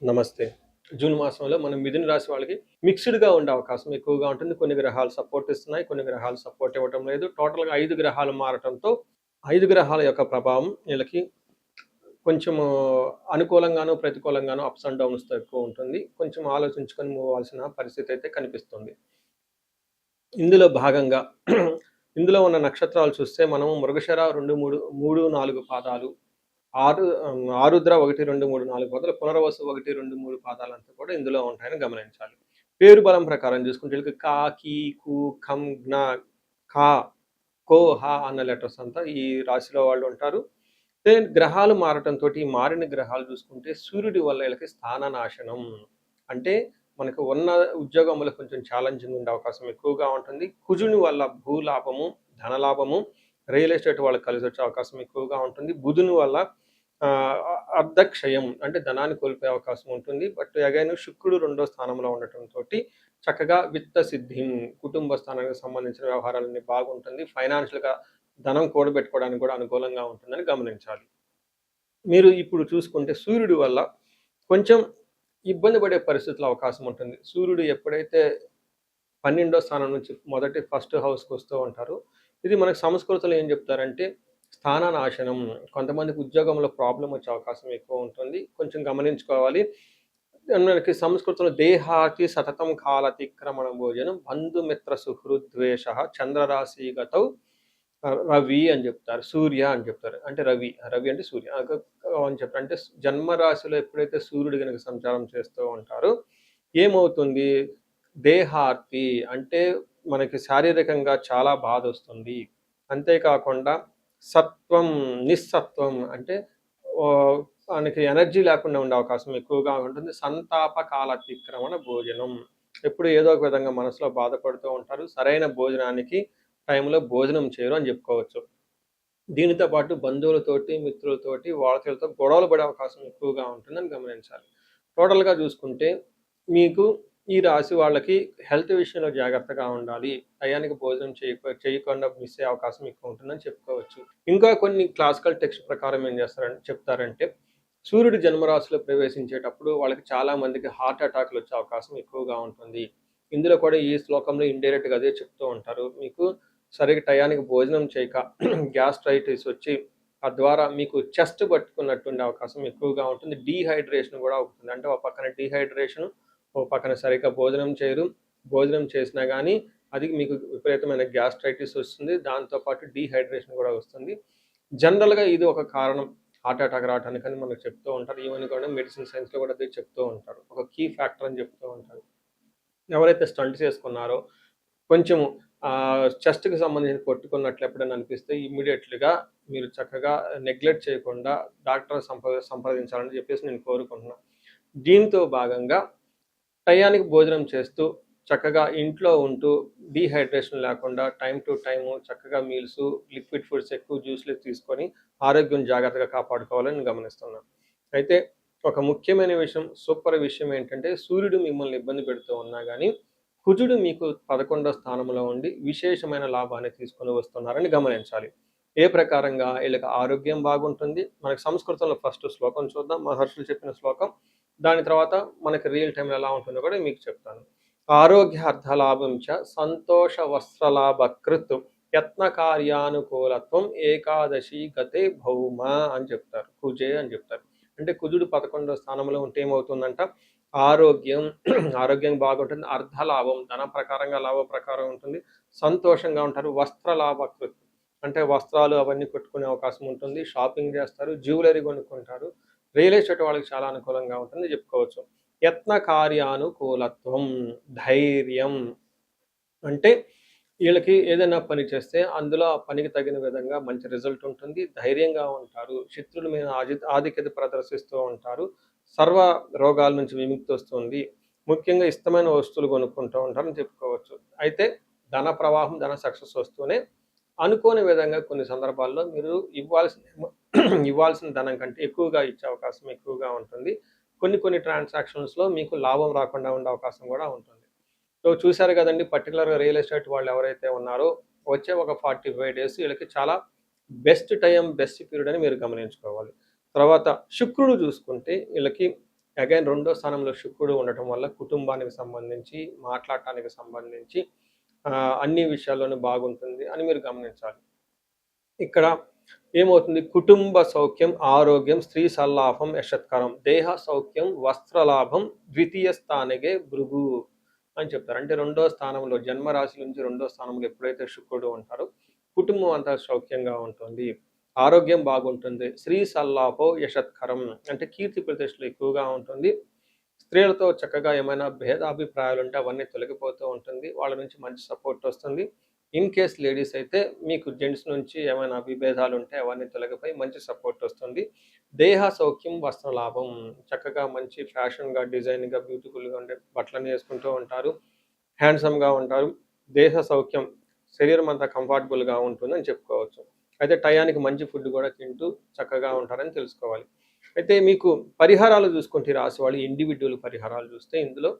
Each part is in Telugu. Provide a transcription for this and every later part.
నమస్తే. జూన్ మాసంలో మనం మిథున రాశి వాళ్ళకి మిక్స్‌డ్‌గా ఉండే అవకాశం ఎక్కువగా ఉంటుంది. కొన్ని గ్రహాలు సపోర్ట్ ఇస్తున్నాయి. కొన్ని గ్రహాలు సపోర్ట్ ఇవ్వటం లేదు. టోటల్‌గా 5 గ్రహాలు మారటంతో 5 గ్రహాల యొక్క ప్రభావం వీళ్ళకి కొంచెము అనుకూలంగాను, ప్రతికూలంగాను అప్స్ అండ్ డౌన్స్‌తో ఎక్కువ ఉంటుంది. కొంచెం ఆలోచించుకొని మూవ్ అవ్వాల్సిన పరిస్థితి అయితే కనిపిస్తుంది. ఇందులో భాగంగా ఇందులో ఉన్న నక్షత్రాలు చూస్తే మనం మృగశిర 2, 3, 4 పాదాలు, ఆరుద్ర 1, 2, 3, 4 పాదాలు, పునర్వసు 1, 2, 3 పాదాలంతా కూడా ఇందులో ఉంటాయని గమనించాలి. పేరు బలం ప్రకారం చూసుకుంటే వీళ్ళకి క, కి, కు, ఖం, జ్ఞ, ఖ, కో, హ అన్న లెటర్స్ అంతా ఈ రాశిలో వాళ్ళు ఉంటారు. గ్రహాలు మారటంతోటి మారిన గ్రహాలు చూసుకుంటే సూర్యుడి వల్ల వీళ్ళకి స్థాన నాశనం. అంటే మనకు ఉన్న ఉద్యోగంలో కొంచెం ఛాలెంజింగ్ ఉండే అవకాశం ఎక్కువగా ఉంటుంది. కుజుని వల్ల భూలాభము, ధనలాభము, రియల్ ఎస్టేట్ వాళ్ళకి కలిసొచ్చే అవకాశం ఎక్కువగా ఉంటుంది. బుధుని వల్ల అర్ధక్షయం అంటే ధనాన్ని కోల్పోయే అవకాశం ఉంటుంది. బట్ అగైన్ శుక్రుడు 2వ స్థానంలో ఉండటంతోటి చక్కగా విత్త సిద్ధిం, కుటుంబ స్థానానికి సంబంధించిన వ్యవహారాలన్నీ బాగుంటుంది. ఫైనాన్షియల్‌గా ధనం కూడబెట్టుకోవడానికి కూడా అనుకూలంగా ఉంటుందని గమనించాలి. మీరు ఇప్పుడు చూసుకుంటే సూర్యుడి వల్ల కొంచెం ఇబ్బంది పడే పరిస్థితుల అవకాశం ఉంటుంది. సూర్యుడు ఎప్పుడైతే 12వ స్థానం నుంచి ఫస్ట్ హౌస్‌కి వస్తూ ఉంటారో, ఇది మనకు సంస్కృతిలో ఏం చెప్తారంటే స్థాన నాశనం. కొంతమందికి ఉద్యోగంలో ప్రాబ్లమ్ వచ్చే అవకాశం ఎక్కువ ఉంటుంది. కొంచెం గమనించుకోవాలి. మనకి సంస్కృతంలో దేహాతి సతతం కాలతిక్రమణ భోజనం బంధుమిత్ర సుహృద్వేష చంద్రరాశిగతౌ రవి అని చెప్తారు. సూర్య అని చెప్తారు. అంటే రవి. రవి అంటే సూర్య అని చెప్తారు. అంటే జన్మరాశిలో ఎప్పుడైతే సూర్యుడు గనుక సంచారం చేస్తూ ఉంటారో ఏమవుతుంది? దేహార్తి అంటే మనకి శారీరకంగా చాలా బాధొస్తుంది. అంతేకాకుండా సత్వం, నిస్సత్వం అంటే మనకి ఎనర్జీ లేకుండా ఉండే అవకాశం ఎక్కువగా ఉంటుంది. సంతాప కాలతిక్రమణ భోజనం. ఎప్పుడు ఏదో ఒక విధంగా మనసులో బాధపడుతూ ఉంటారు. సరైన భోజనానికి టైంలో భోజనం చేయరు అని చెప్పుకోవచ్చు. దీనితో పాటు బంధువులతోటి, మిత్రులతోటి, వాళ్ళతో గొడవలు పడే అవకాశం ఎక్కువగా ఉంటుందని గమనించాలి. టోటల్‌గా చూసుకుంటే మీకు ఈ రాశి వాళ్ళకి హెల్త్ విషయంలో జాగ్రత్తగా ఉండాలి. టయానికి భోజనం చేయకుండా మిస్ అయ్యే అవకాశం ఎక్కువ ఉంటుందని చెప్పుకోవచ్చు. ఇంకా కొన్ని క్లాసికల్ టెక్స్ట్ ప్రకారం ఏం చెప్తారంటే సూర్యుడు జన్మరాశిలో ప్రవేశించేటప్పుడు వాళ్ళకి చాలా మందికి హార్ట్ అటాక్‌లు వచ్చే అవకాశం ఎక్కువగా ఉంటుంది. ఇందులో కూడా ఈ శ్లోకంలో ఇండైరెక్ట్‌గా అదే చెప్తూ ఉంటారు. మీకు సరిగ్గా టయానికి భోజనం చేయక గ్యాస్ట్రైటిస్ వచ్చి తద్వారా మీకు చెస్ట్ పట్టుకున్నట్టు ఉండే అవకాశం ఎక్కువగా ఉంటుంది. డీహైడ్రేషన్ కూడా అవుతుంది. అంటే ఒక పక్కన డీహైడ్రేషన్, ఓ పక్కన సరిగ్గా భోజనం చేయరు. భోజనం చేసినా గానీ అది మీకు విపరీతమైన గ్యాస్ట్రైటిస్ వస్తుంది. దాంతో పాటు డీహైడ్రేషన్ కూడా వస్తుంది. జనరల్‌గా ఇది ఒక కారణం హార్ట్ అటాక్ రావటానికని మనకు చెప్తూ ఉంటారు. ఈవెన్ కూడా మెడిసిన్ సైన్స్‌లో కూడా అదే చెప్తూ ఉంటారు. ఒక కీ ఫ్యాక్టర్ అని చెప్తూ ఉంటారు. ఎవరైతే స్టంట్స్ చేసుకున్నారో కొంచెం చెస్ట్‌కి సంబంధించి కొట్టుకున్నట్లు ఎప్పుడైనా అనిపిస్తే ఇమ్మీడియేట్‌లీగా మీరు చక్కగా నెగ్లెక్ట్ చేయకుండా డాక్టర్‌ని సంప్రదించాలని చెప్పేసి నేను కోరుకుంటున్నాను. దీంతో భాగంగా టయానికి భోజనం చేస్తూ, చక్కగా ఇంట్లో ఉంటూ, డీహైడ్రేషన్ లేకుండా టైమ్ టు టైము చక్కగా మీల్సు, లిక్విడ్ ఫుడ్స్ ఎక్కువ జ్యూస్‌లు తీసుకొని ఆరోగ్యం జాగ్రత్తగా కాపాడుకోవాలని గమనిస్తున్నాను. అయితే ఒక ముఖ్యమైన విషయం, సూపర్ విషయం ఏంటంటే సూర్యుడు మిమ్మల్ని ఇబ్బంది పెడుతూ ఉన్నా గానీ, కుజుడు మీకు 11వ స్థానంలో ఉండి విశేషమైన లాభాన్ని తీసుకొని వస్తున్నారని గమనించాలి. ఏ ప్రకారంగా ఈళ్ళకి ఆరోగ్యం బాగుంటుంది. మనకి సంస్కృతంలో ఫస్ట్ శ్లోకం చూద్దాం. మహర్షులు చెప్పిన శ్లోకం. దాని తర్వాత మనకి రియల్ టైమ్‌లో ఎలా ఉంటుందో కూడా మీకు చెప్తాను. ఆరోగ్య అర్థలాభం చ సంతోష వస్త్రలాభకృత్ యత్న కార్యానుకూలత్వం ఏకాదశి గతే భౌమ అని చెప్తారు. కుజే అని చెప్తారు. అంటే కుజుడు 11వ స్థానంలో ఉంటే ఏమవుతుందంట ఆరోగ్యం ఆరోగ్యం బాగుంటుంది. అర్ధలాభం ధన ప్రకారంగా లాభ ప్రకారం ఉంటుంది. సంతోషంగా ఉంటారు. వస్త్రలాభకృత్ అంటే వస్త్రాలు అవన్నీ కొట్టుకునే అవకాశం ఉంటుంది. షాపింగ్ చేస్తారు. జ్యువెలరీ కొనుక్కుంటారు. రియల్ ఎస్టేట్ వాళ్ళకి చాలా అనుకూలంగా ఉంటుందని చెప్పుకోవచ్చు. యత్న కార్యానుకూలత్వం, ధైర్యం అంటే వీళ్ళకి ఏదైనా పని చేస్తే అందులో ఆ పనికి తగిన విధంగా మంచి రిజల్ట్ ఉంటుంది. ధైర్యంగా ఉంటారు. శత్రువుల మీద ఆధిక్యత ప్రదర్శిస్తూ ఉంటారు. సర్వ రోగాల నుంచి విముక్తి వస్తుంది. ముఖ్యంగా ఇష్టమైన వస్తువులు కొనుక్కుంటూ ఉంటారని చెప్పుకోవచ్చు. అయితే ధన ప్రవాహం, ధన సక్సెస్ వస్తూనే అనుకోని విధంగా కొన్ని సందర్భాల్లో మీరు ఇవ్వాల్సిన ధనం కంటే ఎక్కువగా ఇచ్చే అవకాశం ఎక్కువగా ఉంటుంది. కొన్ని ట్రాన్సాక్షన్స్‌లో మీకు లాభం రాకుండా ఉండే అవకాశం కూడా ఉంటుంది. సో, చూసారు కదండీ! పర్టిక్యులర్‌గా రియల్ ఎస్టేట్ వాళ్ళు ఎవరైతే ఉన్నారో వచ్చే ఒక 45 డేస్ వీళ్ళకి చాలా బెస్ట్ టైమ్, బెస్ట్ పీరియడ్ అని మీరు గమనించుకోవాలి. తర్వాత శుక్రుడు చూసుకుంటే వీళ్ళకి అగైన్ రెండో స్థానంలో శుక్రుడు ఉండటం వల్ల కుటుంబానికి సంబంధించి, మాట్లాడటానికి సంబంధించి అన్ని విషయాల్లోనూ బాగుంటుంది అని మీరు గమనించాలి. ఇక్కడ ఏమవుతుంది, కుటుంబ సౌఖ్యం, ఆరోగ్యం, స్త్రీ సల్లాభం, యశత్కరం, దేహ సౌఖ్యం, వస్త్రలాభం, ద్వితీయ స్థానగే భృగు అని చెప్తారు. అంటే రెండో స్థానంలో, జన్మరాశి నుంచి రెండో స్థానంలో ఎప్పుడైతే శుక్రుడు ఉంటారో కుటుంబం అంతా సౌఖ్యంగా ఉంటుంది, ఆరోగ్యం బాగుంటుంది, స్త్రీ సల్లాభో యశత్కరం అంటే కీర్తి ప్రతిష్టలు ఎక్కువగా ఉంటుంది, స్త్రీలతో చక్కగా ఏమైనా భేదాభిప్రాయాలు ఉంటే అవన్నీ తొలగిపోతూ ఉంటుంది, వాళ్ళ నుంచి మంచి సపోర్ట్ వస్తుంది. ఇన్ కేస్ లేడీస్ అయితే మీకు జెంట్స్ నుంచి ఏమైనా విభేదాలు ఉంటే అవన్నీ తొలగిపోయి మంచి సపోర్ట్ వస్తుంది. దేహ సౌఖ్యం, వస్త్ర లాభం, చక్కగా మంచి ఫ్యాషన్గా, డిజైన్గా, బ్యూటిఫుల్గా ఉండే బట్టలన్నీ వేసుకుంటూ ఉంటారు, హ్యాండ్సమ్గా ఉంటారు. దేహ సౌఖ్యం, శరీరం అంతా కంఫర్టబుల్గా ఉంటుందని చెప్పుకోవచ్చు. అయితే టయానికి మంచి ఫుడ్ కూడా తింటూ చక్కగా ఉంటారని తెలుసుకోవాలి. అయితే మీకు పరిహారాలు చూసుకుంటే రాశి వాళ్ళు ఇండివిడ్యువల్ పరిహారాలు చూస్తే ఇందులో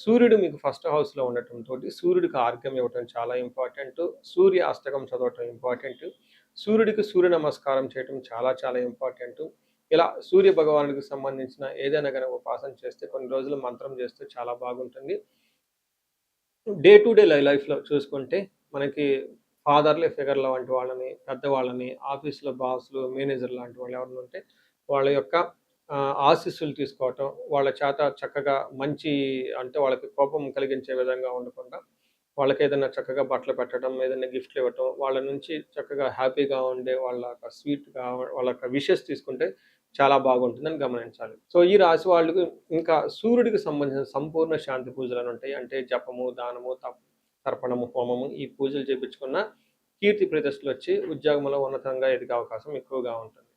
సూర్యుడు మీకు ఫస్ట్ హౌస్లో ఉండటంతో సూర్యుడికి ఆర్ఘ్యం ఇవ్వటం చాలా ఇంపార్టెంట్, సూర్య అష్టకం చదవటం ఇంపార్టెంట్, సూర్యుడికి సూర్య నమస్కారం చేయటం చాలా చాలా ఇంపార్టెంట్. ఇలా సూర్య భగవానుడికి సంబంధించిన ఏదైనా కనుక ఉపాసన చేస్తే, కొన్ని రోజులు మంత్రం చేస్తే చాలా బాగుంటుంది. డే టు డే లైఫ్లో చూసుకుంటే మనకి ఫాదర్లే ఫిగర్ల వంటి వాళ్ళని, పెద్దవాళ్ళని, ఆఫీస్లో బాసులు, మేనేజర్ లాంటి వాళ్ళు ఎవరైనా ఉంటే వాళ్ళ యొక్క ఆశీస్సులు తీసుకోవటం, వాళ్ళ చేత చక్కగా మంచి, అంటే వాళ్ళకి కోపం కలిగించే విధంగా ఉండకుండా వాళ్ళకి ఏదైనా చక్కగా బట్టలు పెట్టడం, ఏదైనా గిఫ్ట్లు ఇవ్వటం, వాళ్ళ నుంచి చక్కగా హ్యాపీగా ఉండే వాళ్ళ స్వీట్గా వాళ్ళ యొక్క విషెస్ తీసుకుంటే చాలా బాగుంటుందని గమనించాలి. సో ఈ రాశి వాళ్ళకి ఇంకా సూర్యుడికి సంబంధించిన సంపూర్ణ శాంతి పూజలు అని ఉంటాయి. అంటే జపము, దానము, తర్పణము, హోమము, ఈ పూజలు చేపించుకున్న కీర్తి ప్రతిష్టలు వచ్చి ఉద్యోగంలో ఉన్నతంగా ఎదిగే అవకాశం ఎక్కువగా ఉంటుంది.